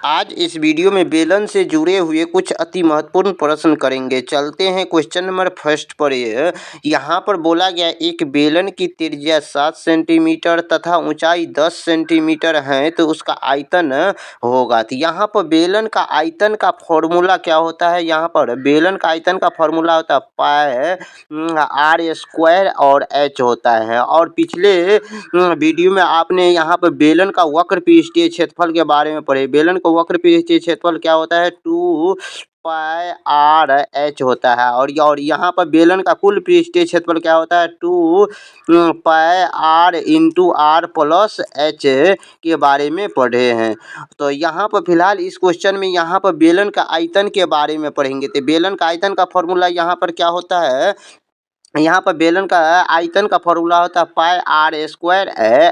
आज इस वीडियो में बेलन से जुड़े हुए कुछ अति महत्वपूर्ण प्रश्न करेंगे। चलते हैं क्वेश्चन नंबर फर्स्ट पर। यहाँ पर बोला गया एक बेलन की त्रिज्या 7 सेंटीमीटर तथा ऊंचाई 10 सेंटीमीटर है तो उसका आयतन होगा। तो यहाँ पर बेलन का आयतन का फॉर्मूला क्या होता है? यहाँ पर बेलन का आयतन का फॉर्मूला होता है पाई आर स्क्वायर और एच होता है। और पिछले वीडियो में आपने यहाँ पर बेलन का वक्र पृष्ठीय क्षेत्रफल के बारे में पढ़े। बेलन का वक्र पृष्ठीय क्षेत्रफल क्या होता है? 2 पाई आर एच होता है। और यहाँ पर बेलन का कुल पृष्ठीय क्षेत्रफल क्या होता है? 2 pi r into r plus h के बारे में पढ़े हैं। तो यहाँ पर फिलहाल इस क्वेश्चन में यहाँ पर बेलन का आयतन के बारे में पढ़ेंगे। तो बेलन का आयतन का फॉर्मूला यहाँ पर क्या होता है? यहाँ पर बेलन का आयतन का फॉर्मूला होता है पाई आर स्क्वायर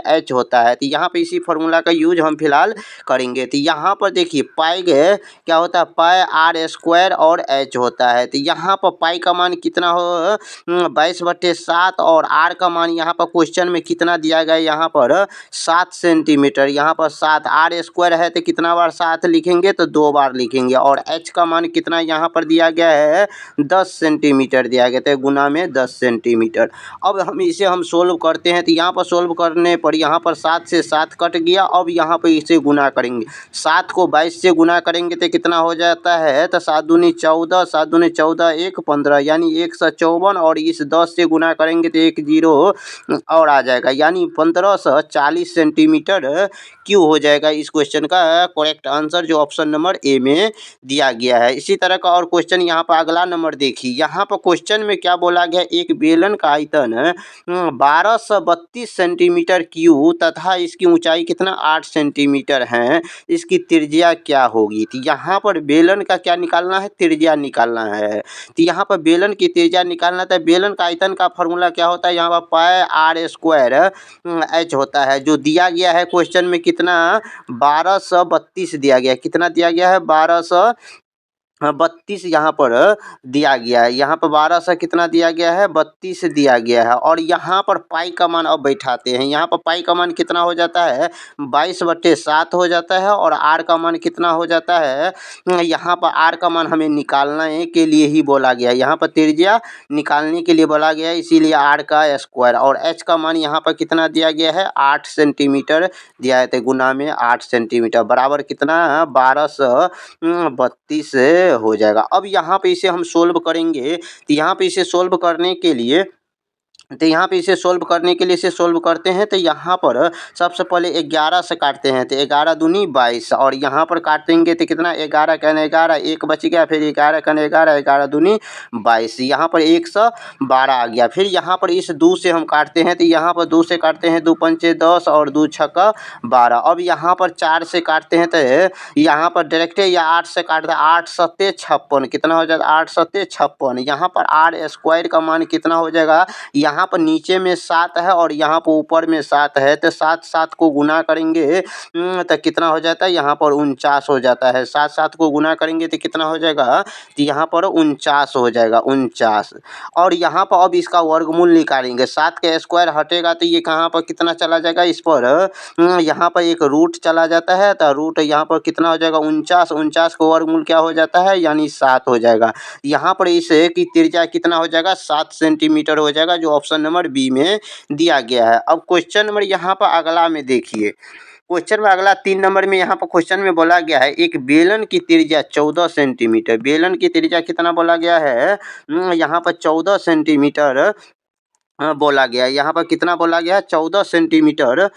एच होता है। तो यहाँ पे इसी फॉर्मूला का यूज हम फिलहाल करेंगे। तो यहाँ पर देखिए पाई क्या होता है? पाई आर स्क्वायर और एच होता है। तो यहाँ पर पाई का मान कितना हो? 22/7 और आर का मान यहाँ पर क्वेश्चन में कितना दिया गया है? यहाँ पर 7 सेंटीमीटर। यहाँ पर 7 आर स्क्वायर है तो कितना बार 7 लिखेंगे? तो 2 बार लिखेंगे। और एच का मान कितना यहाँ पर दिया गया है? 10 सेंटीमीटर दिया गया है, गुना में 10 सेंटीमीटर। अब हम सोल्व करते हैं। तो यहाँ पर सोल्व करने पर यहाँ पर 7 से 7 कट गया। अब यहाँ पर इसे गुना करेंगे। 7 को 22 से गुना करेंगे तो कितना हो जाता है? तो 7 दूनी 14, 7 दूनी 14, 1 15 यानी 154। और इस 10 से गुना करेंगे तो 1 0 और आ जाएगा यानी 1540 सेंटीमीटर क्यों हो जाएगा। इस क्वेश्चन का करेक्ट आंसर जो ऑप्शन नंबर ए में दिया गया है। इसी तरह का और क्वेश्चन यहाँ पर अगला नंबर देखिए। यहाँ पर क्वेश्चन में क्या बोला गया? एक बेलन का आयतन 1232 सेंटीमीटर क्यूब तथा इसकी ऊंचाई कितना? 8 सेंटीमीटर है। इसकी त्रिज्या क्या होगी? तो यहाँ पर बेलन का क्या निकालना है? त्रिज्या निकालना है। तो यहाँ पर बेलन की त्रिज्या निकालना था। बेलन का आयतन का फॉर्मूला क्या होता है? यहाँ पर पाई आर स्क्वायर एच होता है जो दिया गया है क्वेश्चन में कितना? 1232 दिया गया है। कितना दिया गया है? 1232 यहाँ पर दिया गया है। यहाँ पर 1200 कितना दिया गया है? 32 दिया गया है। और यहाँ पर पाई का मान अब बैठाते हैं। यहाँ पर पाई का मान कितना हो जाता है? 22/7 हो जाता है। और आर का मान कितना हो जाता है? यहाँ पर आर का मान हमें निकालने के लिए ही बोला गया है। यहाँ पर त्रिज्या निकालने के लिए बोला गया है, इसीलिए आर का स्क्वायर। और एच का मान यहाँ पर कितना दिया गया है? 8 सेंटीमीटर दिया है। तो गुना में 8 सेंटीमीटर बराबर कितना? 1232 हो जाएगा। अब यहाँ पे इसे हम सोल्व करेंगे। तो यहाँ पे इसे सोल्व करने के लिए इसे सोल्व करते हैं। तो यहाँ पर सबसे पहले 11 से काटते हैं। तो 11 दूनी 22 और यहाँ पर काटेंगे तो कितना? 11 का 11, 1 बच गया। फिर 11 का 11, 11 दूनी 22, यहाँ पर 112 आ गया। फिर यहाँ पर इस 2 से हम काटते हैं। तो यहाँ पर 2 से काटते हैं, 2 पंचे 10 और 2 छक्का 12। अब यहाँ पर 4 से काटते हैं तो यहाँ पर डायरेक्ट या 8 से काटते हैं। 8 सत्ते 56 कितना हो जाएगा? 8 सत्ते 56। यहाँ पर आर स्क्वायर का मान कितना हो जाएगा? यहाँ पर नीचे में 7 है और यहाँ पर ऊपर में 7 है। तो 7 7 को गुना करेंगे तो कितना हो जाता है? यहाँ पर 49 हो जाता है। 7 7 को गुना करेंगे तो कितना हो जाएगा? तो यहाँ पर 49 हो जाएगा, 49। और यहाँ पर अब इसका वर्गमूल निकालेंगे। 7 का स्क्वायर हटेगा तो ये कहाँ पर कितना चला जाएगा? इस पर यहाँ पर एक रूट चला जाता है। तो रूट यहाँ पर कितना हो जाएगा? 49। 49 का वर्गमूल क्या हो जाता है? यानी 7 हो जाएगा। यहाँ पर इसे की त्रिज्या कितना हो जाएगा? 7 सेंटीमीटर हो जाएगा जो ऑप्शन नंबर बी में दिया गया है। अब क्वेश्चन नंबर यहाँ पर अगला में देखिए। क्वेश्चन में अगला 3 नंबर में यहाँ पर क्वेश्चन में बोला गया है एक बेलन की त्रिज्या 14 सेंटीमीटर। बेलन की त्रिज्या कितना बोला गया है? यहाँ पर 14 सेंटीमीटर बोला गया है। यहाँ पर कितना बोला गया है? 14 सेंटीमीटर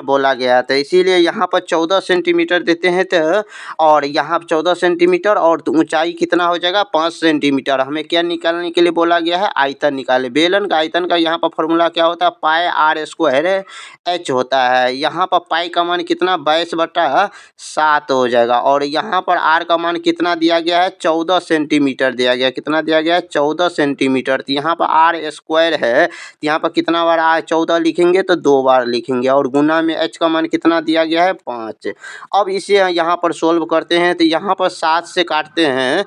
बोला गया है। तो इसीलिए यहाँ पर 14 सेंटीमीटर देते हैं। तो और यहाँ 14 सेंटीमीटर और ऊंचाई कितना हो जाएगा? 5 सेंटीमीटर। हमें क्या निकालने के लिए बोला गया है? आयतन निकाले। बेलन का आयतन का यहाँ पर फॉर्मूला क्या होता है? पाई आर स्क्वायर एच होता है। यहाँ पर पाई का मान कितना? 22/7 हो जाएगा। और यहाँ पर आर का मान कितना दिया गया है? 14 सेंटीमीटर दिया गया। कितना दिया गया है? 14 सेंटीमीटर। तो यहाँ पर आर स्क्वायर है यहाँ पर कितना बार 14 लिखेंगे तो 2 बार लिखेंगे और गुना में h का मान कितना दिया गया है 5। अब इसे यहाँ पर सोल्व करते हैं तो यहाँ पर 7 से काटते हैं,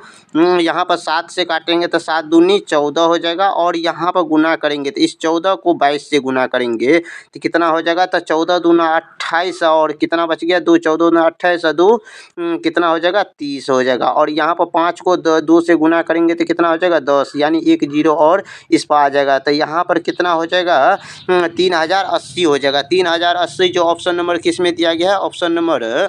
यहाँ पर 7 से काटेंगे तो 7 दूनी 14 हो जाएगा और यहाँ पर गुना करेंगे तो इस 14 को 22 से गुना करेंगे तो कितना हो जाएगा, तो 14 दूना 28 और कितना बच गया 2, 14 दूना 28 और 2 कितना हो जाएगा 30 हो जाएगा और यहाँ पर 5 को 2 से गुना करेंगे तो कितना हो जाएगा 10, यानी 1 0 और इस पर आ जाएगा। तो यहाँ पर कितना हो जाएगा 3080 हो जाएगा। 3080 जो ऑप्शन नंबर किस में दिया गया है, ऑप्शन नंबर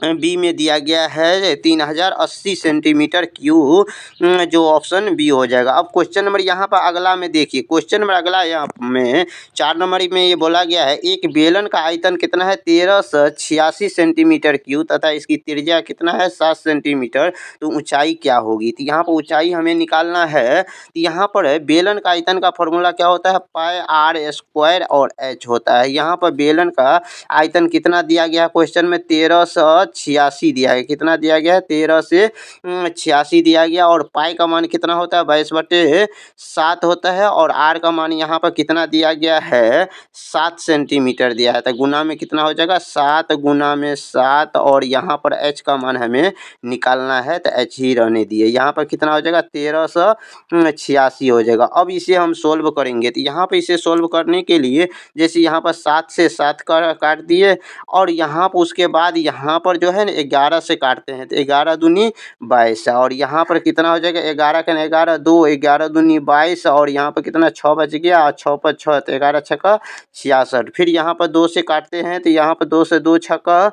बी में दिया गया है 3080 सेंटीमीटर क्यूब, जो ऑप्शन बी हो जाएगा। अब क्वेश्चन नंबर यहाँ पर अगला में देखिए, क्वेश्चन नंबर अगला यहाँ में 4 नंबर में ये बोला गया है एक बेलन का आयतन कितना है 1386 सेंटीमीटर क्यूब तथा इसकी त्रिज्या कितना है 7 सेंटीमीटर, तो ऊंचाई क्या होगी। तो यहाँ पर ऊंचाई हमें निकालना है। तो यहाँ पर बेलन का आयतन का फॉर्मूला क्या होता है, पाई आर स्क्वायर और एच होता है। यहाँ पर बेलन का आयतन कितना दिया गया है क्वेश्चन में 1386 दिया है, कितना दिया गया है 13 से 86 दिया गया और पाई का मान कितना होता है 22/7 होता है और आर का मान यहाँ पर कितना दिया गया है 7 सेंटीमीटर दिया है। तो गुना में कितना हो जाएगा 7 गुना में 7 और यहाँ पर एच का मान हमें निकालना है तो एच ही रहने दिए। यहाँ पर कितना हो जाएगा 1386 हो जाएगा। अब इसे हम सोल्व करेंगे तो यहाँ पर इसे सोल्व करने के लिए जैसे यहाँ पर 7 से 7 काट दिए और यहाँ पर उसके बाद यहाँ पर जो है ना 11 से काटते हैं तो 11 दूनी 22 और यहाँ पर कितना हो जाएगा 11 का 11 2 11 दूनी 22 और यहाँ पर कितना 6 बच गया और 6 पर 6 तो 11 छक्का 66। फिर यहाँ पर 2 से काटते हैं तो यहाँ पर 2 से 2 छक्का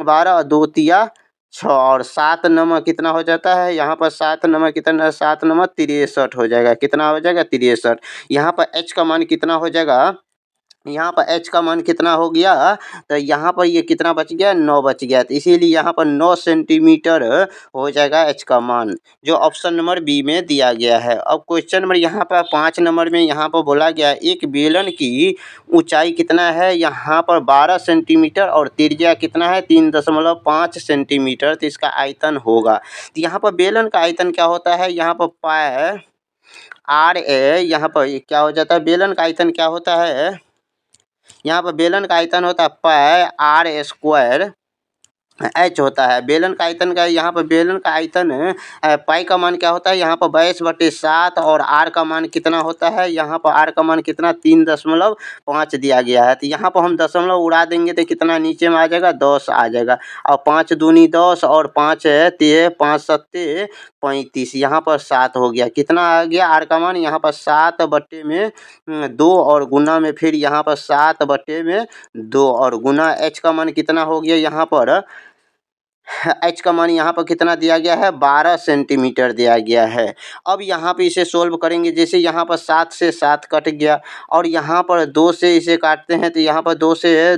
12 2 तिया 6 और 7 नंबर कितना हो जाता है, यहाँ पर 7 नंबर कितना 7 नंबर 63 हो जाएगा, कितना हो जाएगा 63। यहाँ पर एच का मान कितना हो जाएगा, यहाँ पर h का मान कितना हो गया, तो यहाँ पर ये कितना बच गया 9 बच गया, तो इसीलिए यहाँ पर 9 सेंटीमीटर हो जाएगा h का मान, जो ऑप्शन नंबर बी में दिया गया है। अब क्वेश्चन नंबर यहाँ पर 5 नंबर में यहाँ पर बोला गया एक बेलन की ऊंचाई कितना है, यहाँ पर 12 सेंटीमीटर और त्रिज्या कितना है 3.5 सेंटीमीटर, तो इसका आयतन होगा। तो यहाँ पर बेलन का आयतन क्या होता है, यहाँ पर पाई आर ए, यहाँ पर क्या हो जाता है बेलन का आयतन क्या होता है, यहाँ पर बेलन का आयतन होता है पाई आर स्क्वायर एच होता है। बेलन का आयतन का यहाँ पर बेलन का आयतन पाई का मान क्या होता है, यहाँ पर 22/7 और आर का मान कितना होता है, यहाँ पर आर का मान कितना 3.5 दिया गया है। तो यहाँ पर हम दशमलव उड़ा देंगे तो कितना नीचे में आ जाएगा 10 आ जाएगा और 5 दूनी 10 और 5 ते 5 सत्ते 35, यहाँ पर 7 हो गया, कितना आ गया आर का मान यहाँ पर 7/2 और गुना में फिर यहाँ पर 7/2 और गुना एच का मान कितना हो गया, यहाँ पर एच का मान यहाँ पर कितना दिया गया है 12 सेंटीमीटर दिया गया है। अब यहाँ पे इसे सोल्व करेंगे, जैसे यहाँ पर 7 से 7 कट गया और यहाँ पर 2 से इसे काटते हैं तो यहाँ पर 2 से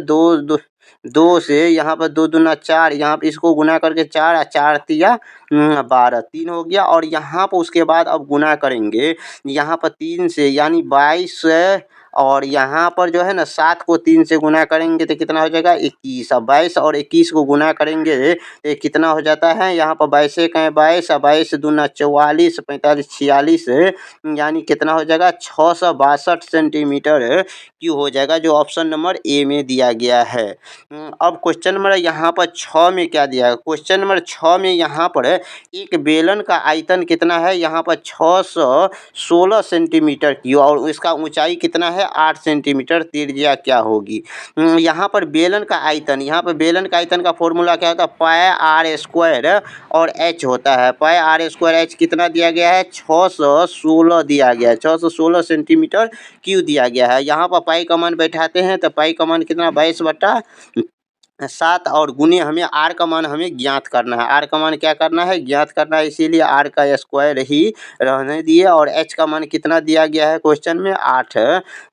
2 से यहाँ पर 2 दूना 4, यहाँ पर इसको गुना करके 4 4 तिया 12 3 हो गया और यहाँ पर उसके बाद अब गुना करेंगे यहाँ पर 3 से यानी 22 और यहाँ पर जो है ना 7 को 3 से गुना करेंगे तो कितना हो जाएगा 21। अब 22 और 21 को गुना करेंगे तो कितना हो जाता है, यहाँ पर 22 का 22 और 22 दूना 44 45 46 यानी कितना हो जाएगा 662 सेंटीमीटर क्यूब हो जाएगा, जो ऑप्शन नंबर ए में दिया गया है। अब क्वेश्चन नंबर यहाँ पर 6 में क्या दिया है, क्वेश्चन नंबर 6 में यहाँ पर एक बेलन का आयतन कितना है, यहाँ पर 616 सेंटीमीटर क्यूब और इसका ऊंचाई कितना है 8 सेंटीमीटर, त्रिज्या क्या होगी। यहाँ पर बेलन का आयतन, यहाँ पर बेलन का आयतन का फॉर्मूला क्या होता है, पाई आर स्क्वायर और एच होता है। पाई आर स्क्वायर एच कितना दिया गया है 616 दिया गया है, 616 सेंटीमीटर क्यूब दिया गया है। यहाँ पर पाई का मान बैठाते हैं तो पाई का मान कितना 22/7 और गुने हमें आर का मान हमें ज्ञात करना है, आर का मान क्या करना है ज्ञात करना है, इसीलिए आर का स्क्वायर ही रहने दिए और एच का मान कितना दिया गया है क्वेश्चन में 8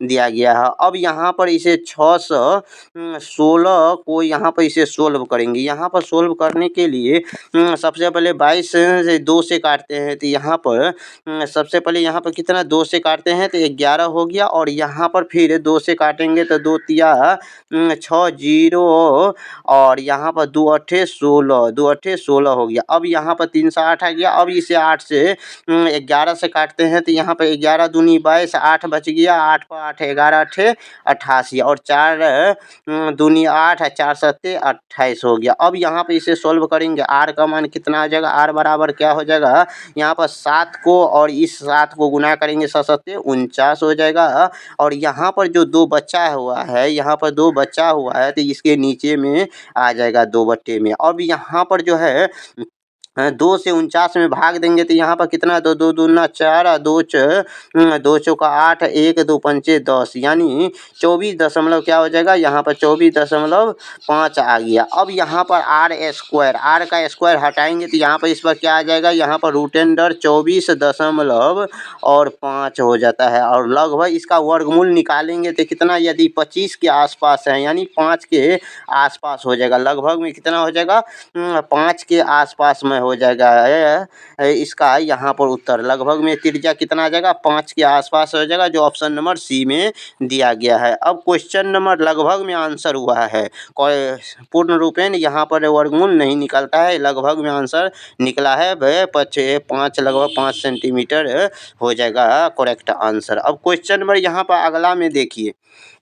दिया गया है। अब यहाँ पर इसे 616 को यहाँ पर इसे सोल्व करेंगे। यहाँ पर सोल्व करने के लिए सबसे पहले 22 से 2 से काटते हैं तो यहाँ पर सबसे पहले यहाँ पर कितना 2 से काटते हैं तो 11 हो गया और यहाँ पर फिर 2 से काटेंगे तो 2 तिया 6 0 दशमलव और यहाँ पर 2 अट्ठे 16, 2 अट्ठे 16 हो गया। अब यहाँ पर 3 से 8 आ गया। अब इसे 8 से 11 से काटते हैं तो यहाँ पर 11 दूनी 22, 8 बच गया, 8 पर 8, 11 अट्ठे 88 और 4 दूनी 8, 4 सत्ते 28 हो गया। अब यहाँ पे इसे सॉल्व करेंगे, आर का मान कितना आ जाएगा, आर बराबर क्या हो जाएगा, यहाँ पर 7 को और इस 7 को गुना करेंगे, 7 सत्ते 49 हो जाएगा। और यहाँ पर जो 2 बचा हुआ है, यहाँ पर 2 बचा हुआ है तो इसके नीचे में आ जाएगा 2 बट्टे में। अब यहाँ पर जो है 2 से 49 में भाग देंगे तो यहाँ पर कितना, 2 2 दूना 4 और 2 चौका 8, 1 2 पंचे 10 यानी 24 दशमलव क्या हो जाएगा, यहाँ पर 24.5 आ गया। अब यहाँ पर आर स्क्वायर, आर का स्क्वायर हटाएंगे तो यहाँ पर इस पर क्या आ जाएगा, यहाँ पर रूट अंडर 24.5 हो जाता है। और लगभग इसका वर्गमूल निकालेंगे तो कितना, यदि 25 के आसपास है यानी 5 के आसपास हो जाएगा, लगभग में कितना हो जाएगा, 5 के आसपास में हो जाएगा इसका यहाँ पर उत्तर। लगभग में त्रिज्या कितना आ जाएगा, 5 के आसपास हो जाएगा, जो ऑप्शन नंबर सी में दिया गया है। अब क्वेश्चन नंबर लगभग में आंसर हुआ है, पूर्ण रूपेण यहाँ पर वर्गमूल नहीं निकलता है, लगभग में आंसर निकला है 5, लगभग 5 सेंटीमीटर हो जाएगा करेक्ट आंसर। अब क्वेश्चन नंबर यहाँ पर अगला में देखिए,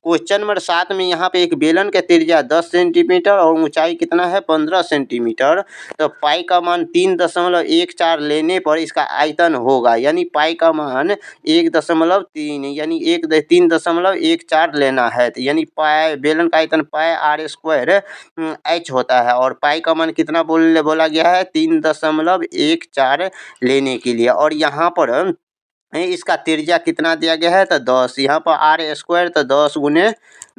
क्वेश्चन नंबर 7 में यहाँ पे एक बेलन का त्रिज्या 10 सेंटीमीटर और ऊंचाई कितना है 15 सेंटीमीटर, तो पाई का मान 3.14 लेने पर इसका आयतन होगा, यानी पाई का मान 1.3 यानी 3.14 लेना है, तो यानी पाई बेलन का आयतन पाई आर स्क्वायर एच होता है और पाई का मान कितना बोला गया है 3.14 लेने के लिए। और यहाँ पर इसका त्रिज्या कितना दिया गया है तो 10, यहाँ पर आर स्क्वायर तो 10 गुने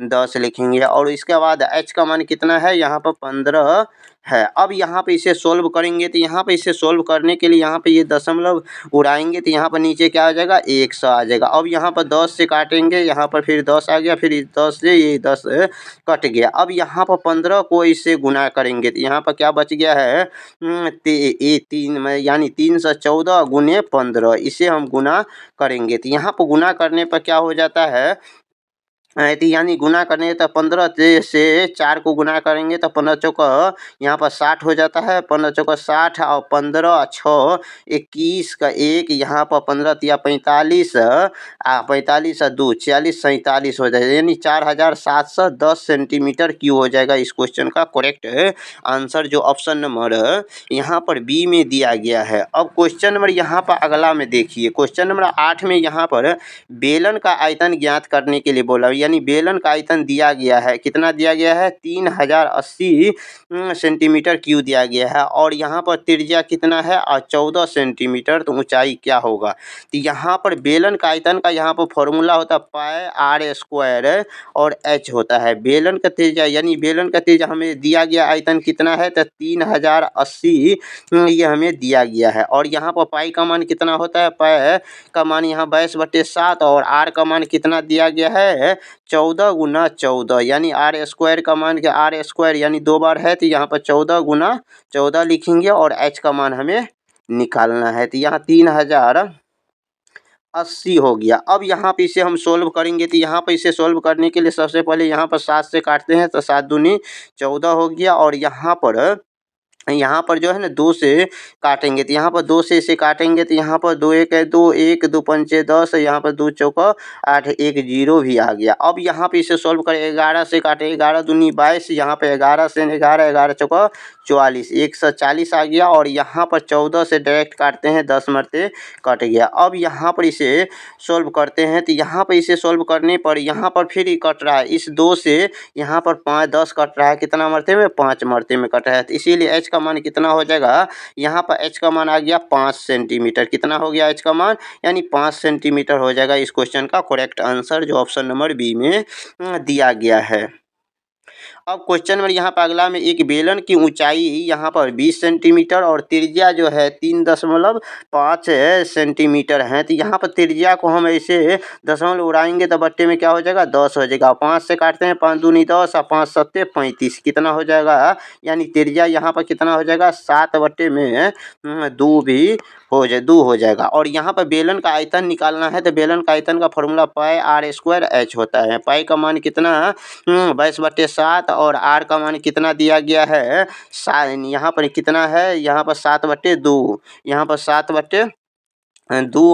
10 लिखेंगे और इसके बाद एच का मान कितना है, यहाँ पर 15 है। अब यहाँ पे इसे सोल्व करेंगे तो यहाँ पे इसे सोल्व करने के लिए यहाँ पे ये दशमलव उड़ाएंगे तो यहाँ पर नीचे क्या आ जाएगा, 100 आ जाएगा। अब यहाँ पर 10 से काटेंगे, यहाँ पर फिर 10 आ गया, फिर 10 से ये 10 कट गया। अब यहाँ पर 15 को इससे गुना करेंगे तो यहाँ पर क्या बच गया है, 3 में यानी 314 गुने 15, इसे हम गुना करेंगे तो यहाँ पर गुना करने पर क्या हो जाता है, यानी गुना करने तो 15 से 4 को गुना करेंगे तो 15 चौका यहाँ पर 60 हो जाता है, 15 चौका 60 और 15 6 21 का 1, यहाँ पर 15 तिया 45 45 और 2 40 47 हो जाएगा, यानी 4710 सेंटीमीटर क्यूब हो जाएगा इस क्वेश्चन का करेक्ट आंसर, जो ऑप्शन नंबर यहाँ पर बी में दिया गया है। अब क्वेश्चन नंबर यहाँ पर अगला में देखिए, क्वेश्चन नंबर 8 में यहाँ पर बेलन का आयतन ज्ञात करने के लिए बोला, यानी बेलन का आयतन दिया गया है, कितना दिया गया है 3080 सेंटीमीटर क्यूब दिया गया है और यहाँ पर त्रिज्या कितना है 14 सेंटीमीटर, तो ऊंचाई क्या होगा। तो यहाँ पर बेलन का आयतन का यहाँ पर फॉर्मूला होता है पाई आर स्क्वायर और एच होता है। बेलन का त्रिज्या यानी बेलन का त्रिज्या हमें दिया गया आयतन कितना है तो 3080 ये हमें दिया गया है और यहाँ पर पाई का मान कितना होता है, पाई का मान यहाँ 22/7 और आर का मान कितना दिया गया है 14 गुना 14, यानी आर स्क्वायर का मान क्या, आर स्क्वायर यानी 2 बार है तो यहाँ पर 14 गुना 14 लिखेंगे और एच का मान हमें निकालना है, तो यहाँ 3080 हो गया। अब यहाँ पे इसे हम सोल्व करेंगे तो यहाँ पे इसे सोल्व करने के लिए सबसे पहले यहाँ पर 7 से काटते हैं तो 7 दूनी 14 हो गया और यहाँ पर जो है ना 2 से काटेंगे तो यहाँ पर 2 से इसे काटेंगे तो यहाँ पर 2 1 है 2 1 2 पंचे 10, यहाँ पर 2 चौका 8 1 0 भी आ गया। अब यहाँ पे इसे सॉल्व करें, 11 से काटे, 11 दूनी 22, यहाँ पे 11 से 11 11 चौका 44 140 आ गया और यहाँ पर 14 से डायरेक्ट काटते हैं 10 मरते कट गया। अब यहाँ पर इसे सॉल्व करते हैं तो यहाँ पर इसे सॉल्व करने पर यहाँ पर फिर कट रहा है, इस 2 से यहाँ पर 5 10 कट रहा है, कितना मरते में 5 मरते में कट रहा है, तो इसीलिए एच का मान कितना हो जाएगा, यहाँ पर एच का मान आ गया 5 सेंटीमीटर, कितना हो गया एच का मान, यानी 5 सेंटीमीटर हो जाएगा इस क्वेश्चन का करेक्ट आंसर, जो ऑप्शन नंबर बी में दिया गया है। अब क्वेश्चन नंबर यहाँ पर अगला में एक बेलन की ऊंचाई यहाँ पर 20 सेंटीमीटर और त्रिज्या जो है 3.5 सेंटीमीटर है, तो यहाँ पर त्रिज्या को हम ऐसे दशमलव उड़ाएंगे तो बट्टे में क्या हो जाएगा 10 हो जाएगा, 5 से काटते हैं 5 दूनी 10 और 5 सत्ते 35, कितना हो जाएगा, यानी त्रिज्या यहाँ पर कितना हो जाएगा 7 बट्टे में 2 भी हो जाएगा। और यहाँ पर बेलन का आयतन निकालना है तो बेलन का आयतन का formula pi R square H होता है, पाई का मान कितना 22/7 7 और r का मान कितना दिया गया है, यहाँ पर कितना है, यहाँ पर 7/2, यहाँ पर 7/2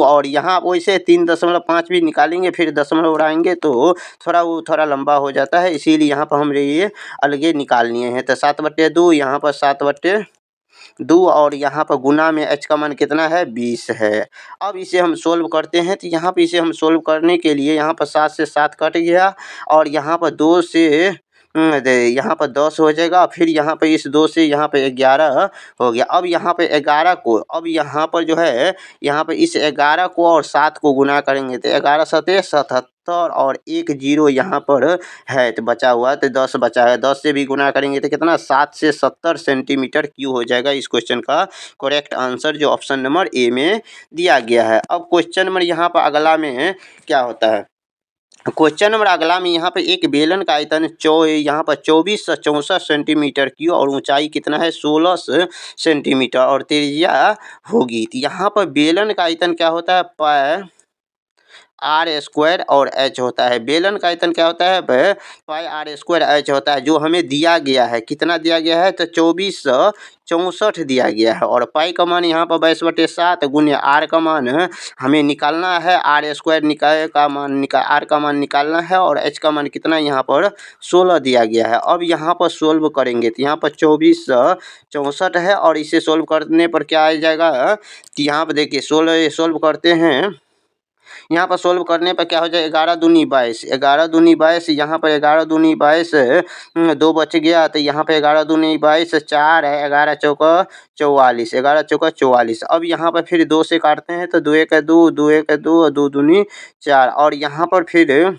और यहाँ वैसे 3.5 भी निकालेंगे, फिर दशमलव उड़ाएंगे तो थोड़ा लंबा हो जाता है, इसीलिए यहाँ पर हमने ये अलगे निकाल लिए हैं। तो 7/2, यहाँ पर 7/2 और यहाँ पर गुना में h का मान कितना है, 20 है। अब इसे हम सोल्व करते हैं, तो यहाँ पे इसे हम सोल्व करने के लिए यहाँ पर 7 से 7 कट गया और यहाँ पर 2 से यहाँ पर 10 हो जाएगा, फिर यहाँ पे इस 2 से यहाँ पे 11 हो गया। अब यहाँ पे 11 को, अब यहाँ पर जो है, यहाँ पे इस 11 को और 7 को गुना करेंगे तो 11 सते 77 और 1 0 यहाँ पर है, तो बचा हुआ तो 10 बचा है। 10 से भी गुना करेंगे तो कितना, 7 से 70 सेंटीमीटर क्यूब हो जाएगा। इस क्वेश्चन का करेक्ट आंसर जो ऑप्शन नंबर ए में दिया गया है। अब क्वेश्चन नंबर यहाँ पर अगला में क्या होता है, क्वेश्चन नंबर अगला में यहाँ पे एक बेलन का आयतन यहाँ पर 24 से 64 सेंटीमीटर की और ऊंचाई कितना है, 16 सेंटीमीटर और त्रिज्या होगी। तो यहाँ पर बेलन का आयतन क्या होता है, पाई r² और h होता है। बेलन का आयतन क्या होता है, पाई r² h होता है, जो हमें दिया गया है। कितना दिया गया है, तो 2464 दिया गया है और पाई का मान यहाँ पर 22/7 गुने r का मान हमें निकालना है, r² r का मान निकालना है और h का मान कितना यहाँ पर 16 दिया गया है। अब यहाँ पर सोल्व करेंगे तो यहाँ पर 2464 है और इसे सोल्व करने पर क्या आ जाएगा, कि यहाँ पर देखिए सोल्व करते हैं। यहाँ पर सोल्व करने पर क्या हो जाए, 11 दूनी 22, 11 दूनी 22, यहाँ पर 11 दूनी 22 2 बच गया, तो यहाँ पे 11 दूनी 22 4 है, 11 चौका 44, 11 चौका 44। अब यहाँ पर फिर 2 से काटते हैं तो 2 1 2, 2 1 2, 2 दूनी 4 और यहाँ पर फिर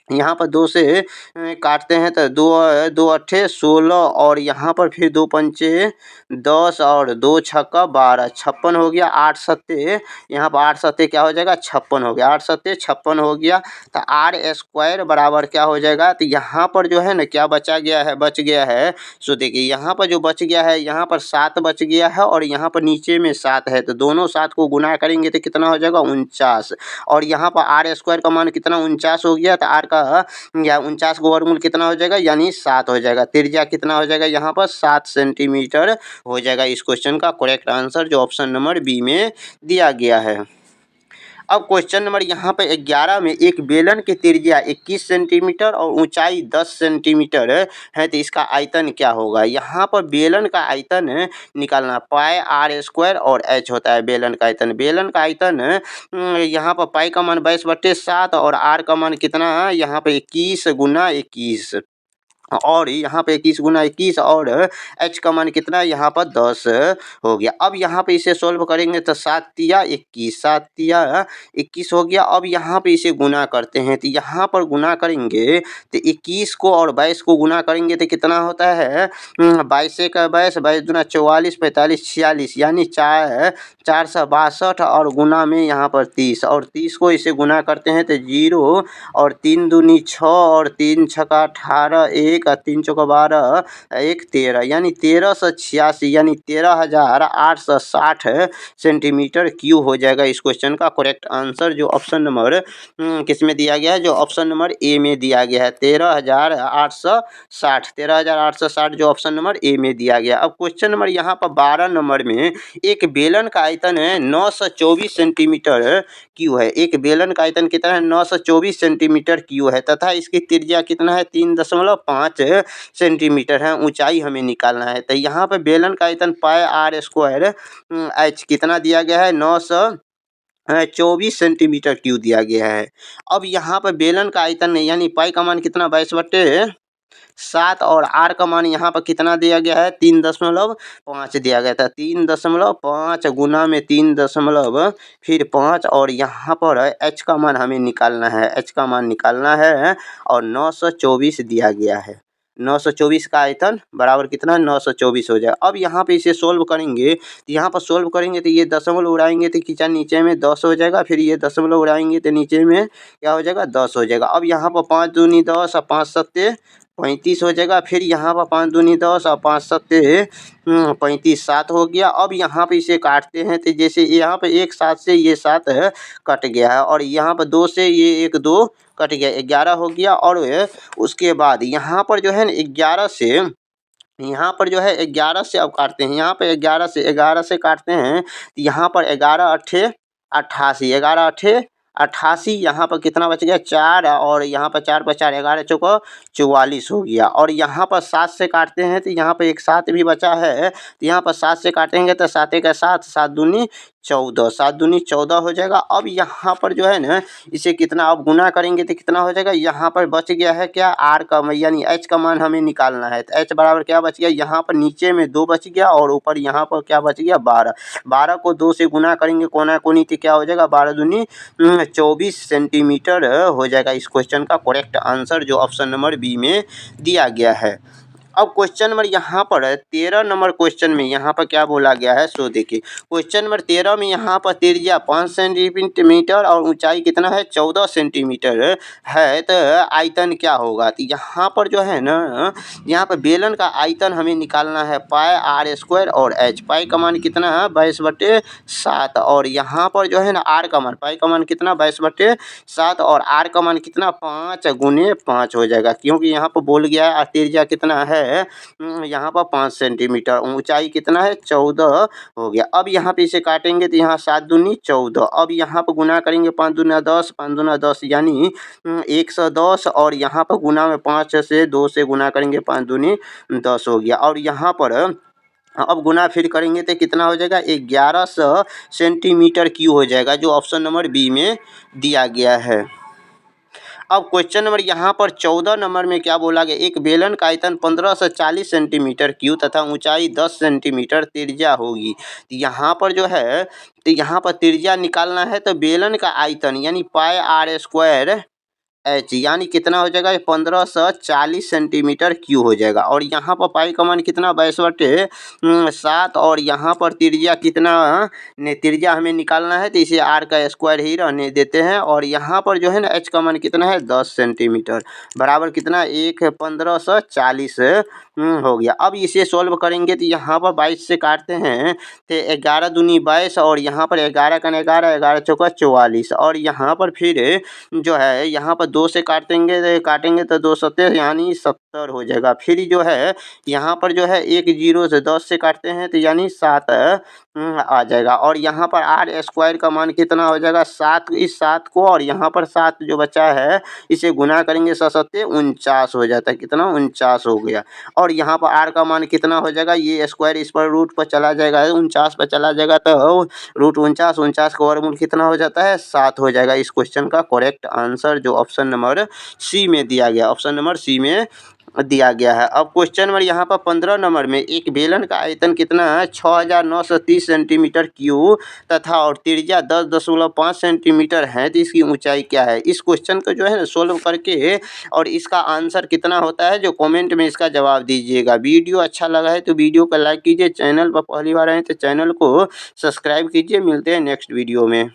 यहाँ पर 2 से काटते हैं तो 2 2 अट्ठे 16 और यहाँ पर फिर 2 पंचे 10 और 2 छक्का 12, 56 हो गया। 8 सत्ते, यहाँ पर 8 सत्ते क्या हो जाएगा, 56 हो गया, 8 सत्ते 56 हो गया। तो r² बराबर क्या हो जाएगा, तो यहाँ पर जो है ना क्या बच गया है, सो देखिए यहाँ पर जो बच गया है, यहाँ पर 7 बच गया है और यहाँ पर नीचे में 7 है, तो दोनों 7 को गुना करेंगे तो कितना हो जाएगा, 49 और यहाँ पर r² का मान कितना 49 हो गया, तो r या 49 को वर्गमूल कितना हो जाएगा, यानी 7 हो जाएगा। त्रिज्या कितना हो जाएगा, यहाँ पर 7 सेंटीमीटर हो जाएगा। इस क्वेश्चन का करेक्ट आंसर जो ऑप्शन नंबर बी में दिया गया है। अब क्वेश्चन नंबर यहाँ पे 11 में एक बेलन की त्रिज्या 21 सेंटीमीटर और ऊंचाई 10 सेंटीमीटर है, तो इसका आयतन क्या होगा। यहाँ पर बेलन का आयतन निकालना, पाई r² और h होता है बेलन का आयतन। बेलन का आयतन यहाँ पर पाई का मान 22/7 और r का मान कितना, यहाँ पे 21 गुना 21 और यहाँ पे 21 गुना 21 और h का मान कितना है, यहाँ पर 10 हो गया। अब यहाँ पे इसे सोल्व करेंगे तो 7 तिया 21, 7 तिया 21 हो गया। अब यहाँ पे इसे गुना करते हैं, तो यहाँ पर गुना करेंगे तो 21 को और 22 को गुना करेंगे तो कितना होता है, 22 का 22, 22 दूना 44, 45, 46 यानी 462 और गुना में यहाँ पर 30 और 30 को इसे गुना करते हैं तो 0 और 3 दूनी 6 और 3 छक्का 18, 1 और 3 चौका 12, 1 13 यानी 1386 यानी 13,860 सेंटीमीटर क्यूब हो जाएगा। इस क्वेश्चन का करेक्ट आंसर जो ऑप्शन नंबर किस में दिया गया है, जो ऑप्शन नंबर ए में दिया गया है, 13,860 जो ऑप्शन नंबर ए में दिया गया। अब क्वेश्चन नंबर यहाँ पर 12 नंबर में एक बेलन का आयतन है 924 सेंटीमीटर क्यू है। एक बेलन का आयतन कितना है, 924 सेंटीमीटर क्यू है तथा इसकी त्रिज्या कितना है, 3.5 सेंटीमीटर है। ऊंचाई हमें निकालना है, तो यहाँ पे बेलन का आयतन पाई r² h कितना दिया गया है, 924 सेंटीमीटर क्यू दिया गया है। अब यहाँ पर बेलन का आयतन यानी पाई का मान कितना, 22/7 और r का मान यहाँ पर कितना दिया गया है, 3.5 दिया गया था। 3.5 गुना में 3 फिर 5 और यहाँ पर h का मान हमें निकालना है, h का मान निकालना है और 924 दिया गया है। 924 का आयतन बराबर कितना, 924 हो जाए। अब यहाँ पे इसे सोल्व करेंगे, तो यहाँ पर सोल्व करेंगे तो ये दशमलव उड़ाएंगे तो कितना नीचे में 10 हो जाएगा, फिर ये दशमलव उड़ाएंगे तो नीचे में क्या हो जाएगा, 10 हो जाएगा। अब यहाँ पर 5 दूनी 10 और 5 सत्ते 35 हो जाएगा, फिर यहाँ पर 5 दूनी 10 और 5 सत्ते 35, 7 हो गया। अब यहाँ पे इसे काटते हैं तो जैसे यहाँ पे एक 7 से ये 7 कट गया है और यहाँ पर 2 से ये 1 2 कट गया, 11 हो गया। और उसके बाद यहाँ पर जो है ना 11 से, यहाँ पर जो है 11 से अब काटते हैं, यहाँ पे 11 से काटते हैं, तो यहाँ पर 11 अट्ठे 88, 11 अट्ठे 88, यहाँ पर कितना बच गया 4, और यहाँ पर 4 पर 4, 11 चौको 44 हो गया। और यहाँ पर 7 से काटते हैं, तो यहाँ पर एक 7 भी बचा है, तो यहाँ पर 7 से काटेंगे तो 7 एक 7, 7 दूनी 14, 7 दूनी 14 हो जाएगा। अब यहाँ पर जो है ना इसे कितना अब गुना करेंगे तो कितना हो जाएगा, यहाँ पर बच गया है क्या आर का यानी एच का मान हमें निकालना है। तो एच बराबर क्या बच गया, यहाँ पर नीचे में 2 बच गया और ऊपर यहाँ पर क्या बच गया 12, 12 को 2 से गुना करेंगे कोना कोनी, तो क्या हो जाएगा 12 दूनी 24 सेंटीमीटर हो जाएगा। इस क्वेश्चन का करेक्ट आंसर जो ऑप्शन नंबर बी में दिया गया है। अब क्वेश्चन नंबर यहाँ पर 13 नंबर क्वेश्चन में यहाँ पर क्या बोला गया है, सो देखिए क्वेश्चन नंबर 13 में यहाँ पर त्रिज्या 5 सेंटीमीटर और ऊंचाई कितना है 14 सेंटीमीटर है, तो आयतन क्या होगा। तो यहाँ पर जो है ना यहाँ पर बेलन का आयतन हमें निकालना है पाई आर स्क्वायर और एच। पाई का मान कितना है 22/7, और यहाँ पर जो है ना आर का मान, पाई का मान कितना 22/7 और आर का मान कितना 5 गुने 5 हो जाएगा, क्योंकि यहाँ पर बोल गया है त्रिज्या कितना है यहाँ पर 5 सेंटीमीटर, ऊंचाई कितना है 14 हो गया। अब यहाँ पे इसे काटेंगे तो यहाँ 7 दूनी 14, अब यहाँ पर गुना करेंगे 5 दूना 10, 5 दूना 10 यानी 110, और यहाँ पर गुना में 5 से 2 से गुना करेंगे 5 दूनी 10 हो गया। और यहाँ पर अब गुना फिर करेंगे तो कितना हो जाएगा 1100 सेंटीमीटर क्यूब हो जाएगा, जो ऑप्शन नंबर बी में दिया गया है। अब क्वेश्चन नंबर यहाँ पर 14 नंबर में क्या बोला गया, एक बेलन का आयतन 15 से 40 सेंटीमीटर क्यूब तथा ऊंचाई 10 सेंटीमीटर त्रिज्या होगी। तो यहाँ पर जो है, तो यहाँ पर त्रिज्या निकालना है, तो बेलन का आयतन यानी पाई आर स्क्वायर एच यानी कितना हो जाएगा 1540 सेंटीमीटर क्यूब हो जाएगा। और यहाँ पर पाई का मान कितना 22/7, और यहाँ पर त्रिज्या कितना ने त्रिज्या हमें निकालना है, तो इसे आर का स्क्वायर ही रहने देते हैं। और यहाँ पर जो है ना एच का मान कितना है 10 सेंटीमीटर बराबर कितना 1540 हो गया। अब इसे सॉल्व करेंगे तो यहाँ पर 22 से काटते हैं तो 11 दूनी 22, और यहाँ पर 11 का 11, 11 चौका 44, और यहाँ पर फिर जो है यहाँ पर 2 से काटेंगे तो 2 सत्तर यानी 70 हो जाएगा। फिर जो है यहाँ पर जो है 1 0 से 10 से काटते हैं तो यानी 7 आ जाएगा। और यहाँ पर आर स्क्वायर का मान कितना हो जाएगा 7, इस 7 को और यहाँ पर 7 जो बचा है इसे गुना करेंगे 7 49 हो जाता है, कितना 49 हो गया। और यहाँ पर आर का मान कितना हो जाएगा, ये स्क्वायर इस पर रूट पर चला जाएगा 49 पर चला जाएगा, तो रूट 49 का वर्गमूल कितना हो जाता है 7 हो जाएगा। इस क्वेश्चन का करेक्ट आंसर जो ऑप्शन नंबर सी में दिया गया, ऑप्शन नंबर सी में दिया गया है। अब क्वेश्चन नंबर यहाँ पर 15 नंबर में एक बेलन का आयतन कितना है 6930 सेंटीमीटर क्यूब तथा और त्रिज्या 10.5 सेंटीमीटर है, तो इसकी ऊंचाई क्या है। इस क्वेश्चन को जो है ना सोल्व करके और इसका आंसर कितना होता है जो कमेंट में इसका जवाब दीजिएगा। वीडियो अच्छा लगा है तो वीडियो को लाइक कीजिए, चैनल पर पहली बार आए तो चैनल को सब्सक्राइब कीजिए। मिलते हैं नेक्स्ट वीडियो में।